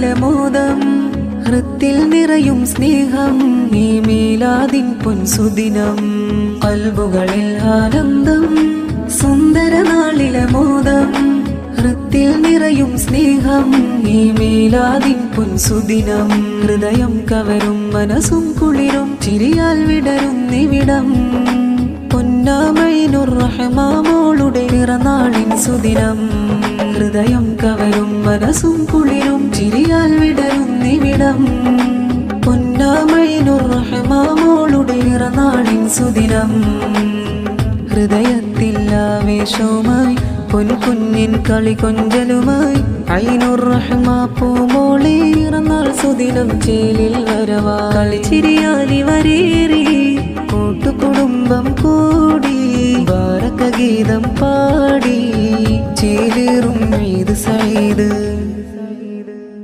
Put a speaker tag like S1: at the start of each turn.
S1: നാളിലെ മോദം ഹൃത്തിൽ നിറയും സ്നേഹം ഈ മീലാദിൻ പൊൻസുദിനം ഖൽബുകളിൽ ആനന്ദം സുന്ദര നാളിലെ മോദം ഹൃത്തിൽ നിറയും സ്നേഹം ഈ മീലാദിൻ പൊൻസുദിനം ഹൃദയം കവരും മനസ്സും കുളിരും ചിരിയാൽ വിടരുന്നിവിടം പൊന്നാമൈനുർ റഹ്മാമോളുടെ പിറന്നാളിൻ സുദിനം ഹൃദയം കവരും മനസ്സും കുളിരും ചിരിയാൽ വിടരുന്നിവിടം പൊന്നാമൈനുർ റഹ്മാമോളുടെ പിറന്നാളിൻ സുദിനം ഹൃദയത്തിൽ ആവേശവുമായി പൊൻകുഞ്ഞിൻ കളി കൊഞ്ചലുമായി ഐനുർ റഹ്മാ പൂമോളെ പിറന്നാൾ സുദിനം ചേലിൽ വരവാ കളിച്ചിരിയാലി വരേറി കൂട്ടുകുടുംബം കൂടി ബാരക ഗീതം പാടി ചേലേറും ഈദ് സഈദ്